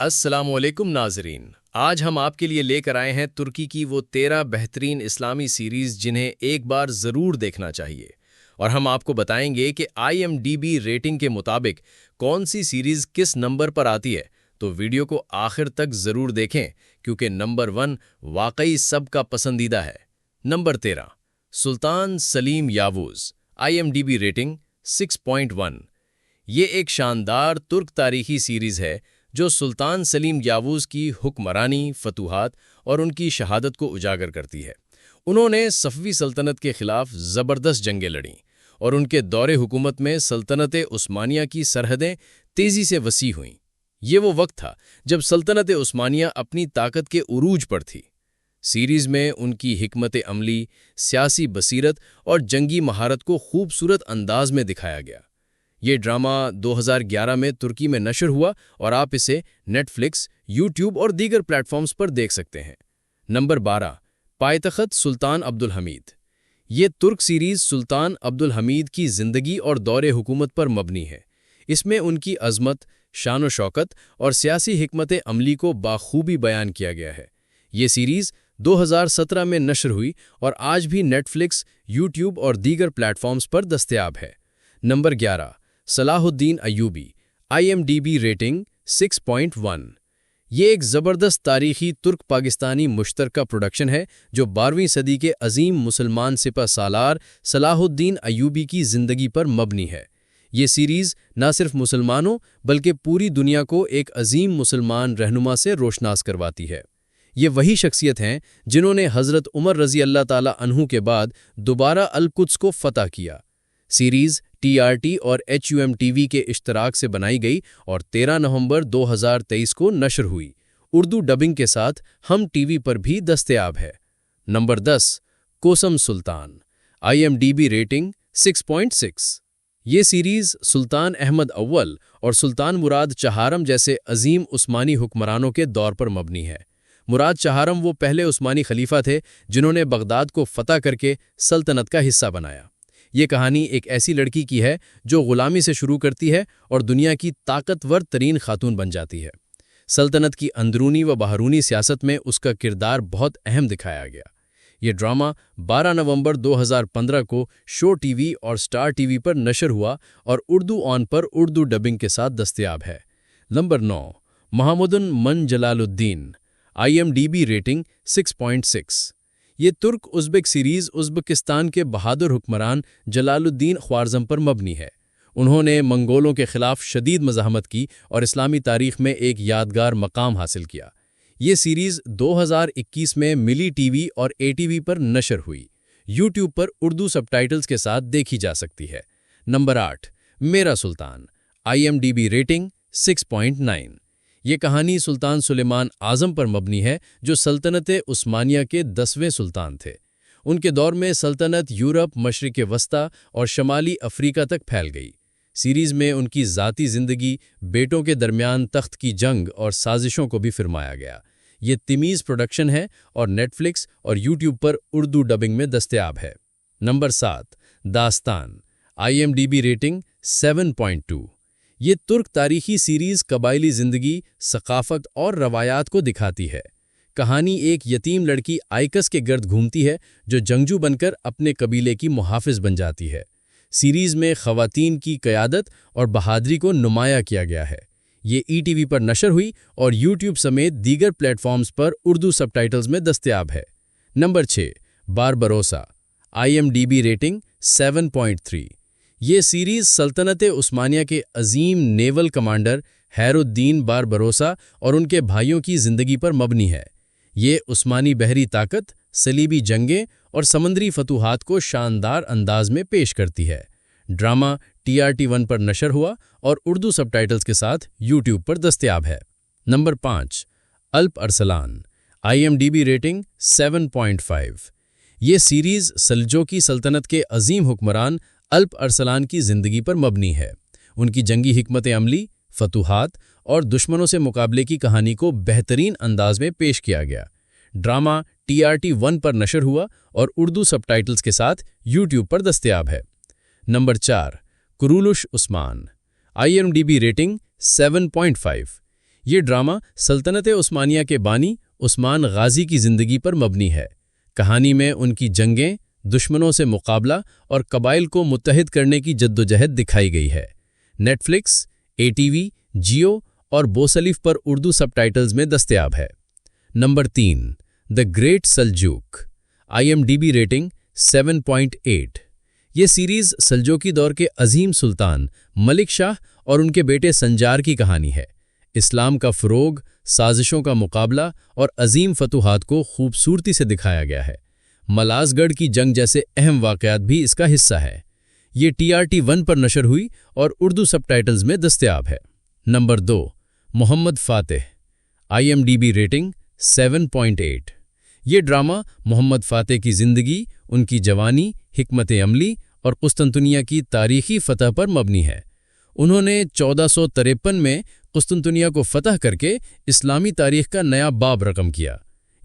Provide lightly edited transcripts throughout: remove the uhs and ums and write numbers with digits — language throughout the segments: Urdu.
السلام علیکم ناظرین، آج ہم آپ کے لیے لے کر آئے ہیں ترکی کی وہ 13 بہترین اسلامی سیریز جنہیں ایک بار ضرور دیکھنا چاہیے، اور ہم آپ کو بتائیں گے کہ IMDb ریٹنگ کے مطابق کون سی سیریز کس نمبر پر آتی ہے، تو ویڈیو کو آخر تک ضرور دیکھیں کیونکہ نمبر 1 واقعی سب کا پسندیدہ ہے۔ نمبر 13، سلطان سلیم یاووز، IMDb ریٹنگ 6.1۔ یہ ایک شاندار ترک تاریخی سیریز ہے جو سلطان سلیم یاووز کی حکمرانی، فتوحات اور ان کی شہادت کو اجاگر کرتی ہے۔ انہوں نے صفوی سلطنت کے خلاف زبردست جنگیں لڑیں اور ان کے دور حکومت میں سلطنت عثمانیہ کی سرحدیں تیزی سے وسیع ہوئیں۔ یہ وہ وقت تھا جب سلطنت عثمانیہ اپنی طاقت کے عروج پر تھی۔ سیریز میں ان کی حکمت عملی، سیاسی بصیرت اور جنگی مہارت کو خوبصورت انداز میں دکھایا گیا۔ یہ ڈرامہ 2011 میں ترکی میں نشر ہوا اور آپ اسے نیٹ فلکس، یوٹیوب اور دیگر پلیٹ فارمز پر دیکھ سکتے ہیں۔ نمبر 12، پائتخت سلطان عبدالحمید۔ یہ ترک سیریز سلطان عبدالحمید کی زندگی اور دور حکومت پر مبنی ہے۔ اس میں ان کی عظمت، شان و شوکت اور سیاسی حکمت عملی کو بخوبی بیان کیا گیا ہے۔ یہ سیریز 2017 میں نشر ہوئی اور آج بھی نیٹ فلکس، یوٹیوب اور دیگر پلیٹ فارمز پر دستیاب ہے۔ نمبر 11، صلاح الدین ایوبی، IMDb ریٹنگ 6.1۔ یہ ایک زبردست تاریخی ترک پاکستانی مشترکہ پروڈکشن ہے جو 12ویں صدی کے عظیم مسلمان سپہ سالار صلاح الدین ایوبی کی زندگی پر مبنی ہے۔ یہ سیریز نہ صرف مسلمانوں بلکہ پوری دنیا کو ایک عظیم مسلمان رہنما سے روشناس کرواتی ہے۔ یہ وہی شخصیت ہیں جنہوں نے حضرت عمر رضی اللہ تعالیٰ عنہ کے بعد دوبارہ القدس کو فتح کیا۔ سیریز TRT اور HUM TV کے اشتراک سے بنائی گئی اور 13 نومبر 2023 کو نشر ہوئی۔ اردو ڈبنگ کے ساتھ ہم TV پر بھی دستیاب ہے۔ نمبر 10، کوسم سلطان، IMDb ریٹنگ 6.6۔ یہ سیریز سلطان احمد اول اور سلطان مراد چہارم جیسے عظیم عثمانی حکمرانوں کے دور پر مبنی ہے۔ مراد چہارم وہ پہلے عثمانی خلیفہ تھے جنہوں نے بغداد کو فتح کر کے سلطنت کا حصہ بنایا۔ یہ کہانی ایک ایسی لڑکی کی ہے جو غلامی سے شروع کرتی ہے اور دنیا کی طاقتور ترین خاتون بن جاتی ہے۔ سلطنت کی اندرونی و باہرونی سیاست میں اس کا کردار بہت اہم دکھایا گیا۔ یہ ڈرامہ 12 نومبر 2015 کو شو TV اور سٹار TV پر نشر ہوا اور اردو آن پر اردو ڈبنگ کے ساتھ دستیاب ہے۔ نمبر 9، محمدن من جلال الدین، IMDb ریٹنگ 6.6۔ یہ ترک ازبک سیریز ازبکستان کے بہادر حکمران جلال الدین خوارزم پر مبنی ہے۔ انہوں نے منگولوں کے خلاف شدید مزاحمت کی اور اسلامی تاریخ میں ایک یادگار مقام حاصل کیا۔ یہ سیریز 2021 میں ملی TV اور ATV پر نشر ہوئی۔ یوٹیوب پر اردو سب ٹائٹلز کے ساتھ دیکھی جا سکتی ہے۔ نمبر 8، میرا سلطان، IMDb ریٹنگ 6.9۔ یہ کہانی سلطان سلیمان اعظم پر مبنی ہے جو سلطنت عثمانیہ کے 10ویں سلطان تھے۔ ان کے دور میں سلطنت یورپ، مشرق وسطیٰ اور شمالی افریقہ تک پھیل گئی۔ سیریز میں ان کی ذاتی زندگی، بیٹوں کے درمیان تخت کی جنگ اور سازشوں کو بھی فرمایا گیا۔ یہ تمیز پروڈکشن ہے اور نیٹ فلکس اور یوٹیوب پر اردو ڈبنگ میں دستیاب ہے۔ نمبر 7، داستان، IMDb ریٹنگ 7.2۔ یہ ترک تاریخی سیریز قبائلی زندگی، ثقافت اور روایات کو دکھاتی ہے۔ کہانی ایک یتیم لڑکی آئکس کے گرد گھومتی ہے جو جنگجو بن کر اپنے قبیلے کی محافظ بن جاتی ہے۔ سیریز میں خواتین کی قیادت اور بہادری کو نمایاں کیا گیا ہے۔ یہ ETV پر نشر ہوئی اور یوٹیوب سمیت دیگر پلیٹ فارمز پر اردو سب ٹائٹلز میں دستیاب ہے۔ Number 6، Barbarossa, IMDb rating 7.3۔ یہ سیریز سلطنت عثمانیہ کے عظیم نیول کمانڈر حیر الدین باربروسا اور ان کے بھائیوں کی زندگی پر مبنی ہے۔ یہ عثمانی بحری طاقت، صلیبی جنگیں اور سمندری فتوحات کو شاندار انداز میں پیش کرتی ہے۔ ڈرامہ TRT1 پر نشر ہوا اور اردو سب ٹائٹلز کے ساتھ یوٹیوب پر دستیاب ہے۔ Number 5، Alp Arslan, IMDb rating 7.5۔ یہ سیریز سلجوقی سلطنت کے عظیم حکمران الپ ارسلان کی زندگی پر مبنی ہے۔ ان کی جنگی حکمت عملی، فتوحات اور دشمنوں سے مقابلے کی کہانی کو بہترین انداز میں پیش کیا گیا۔ ڈرامہ TRT1 پر نشر ہوا اور اردو سب ٹائٹلز کے ساتھ یوٹیوب پر دستیاب ہے۔ نمبر 4، کرولش عثمان، IMDb ریٹنگ 7.5۔ یہ ڈرامہ سلطنت عثمانیہ کے بانی عثمان غازی کی زندگی پر مبنی ہے۔ کہانی میں ان کی جنگیں، دشمنوں سے مقابلہ اور قبائل کو متحد کرنے کی جدوجہد دکھائی گئی ہے۔ نیٹ فلکس، ATV، جیو اور بوسلیف پر اردو سب ٹائٹلز میں دستیاب ہے۔ Number 3، the great سلجوق، IMDb rating 7.8۔ یہ سیریز سلجوقی دور کے عظیم سلطان ملک شاہ اور ان کے بیٹے سنجار کی کہانی ہے۔ اسلام کا فروغ، سازشوں کا مقابلہ اور عظیم فتوحات کو خوبصورتی سے دکھایا گیا ہے۔ ملاز گڑھ کی جنگ جیسے اہم واقعات بھی اس کا حصہ ہے۔ یہ TRT1 پر نشر ہوئی اور اردو سب ٹائٹلز میں دستیاب ہے۔ نمبر 2، محمد فاتح، IMDb ریٹنگ 7.8۔ یہ ڈرامہ محمد فاتح کی زندگی، ان کی جوانی، حکمت عملی اور قسطنطنیہ کی تاریخی فتح پر مبنی ہے۔ انہوں نے 1453 میں قسطنطنیہ کو فتح کر کے اسلامی تاریخ کا نیا باب رقم کیا۔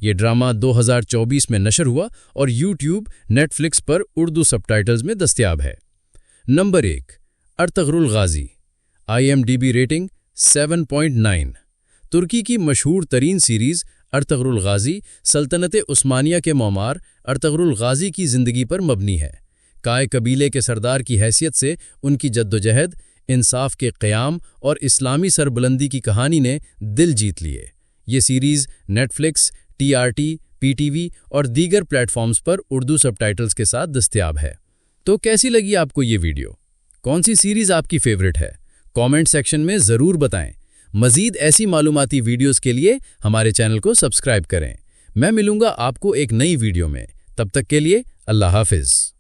یہ ڈرامہ 2024 میں نشر ہوا اور YouTube، نیٹ فلکس پر اردو سب ٹائٹلز میں دستیاب ہے۔ Number 1، Ertugrul Ghazi, IMDb rating 7.9۔ ترکی کی مشہور ترین سیریز ارطغرل غازی سلطنت عثمانیہ کے معمار ارطغرل غازی کی زندگی پر مبنی ہے۔ کائے قبیلے کے سردار کی حیثیت سے ان کی جدوجہد، انصاف کے قیام اور اسلامی سربلندی کی کہانی نے دل جیت لیے۔ یہ series Netflix, TRT، PTV اور دیگر پلیٹ فارمز پر اردو سب ٹائٹلز کے ساتھ دستیاب ہے۔ تو کیسی لگی آپ کو یہ ویڈیو؟ کون سی سیریز آپ کی فیورٹ ہے؟ کامنٹ سیکشن میں ضرور بتائیں۔ مزید ایسی معلوماتی ویڈیوز کے لیے ہمارے چینل کو سبسکرائب کریں۔ میں ملوں گا آپ کو ایک نئی ویڈیو میں۔ تب تک کے لیے اللہ حافظ۔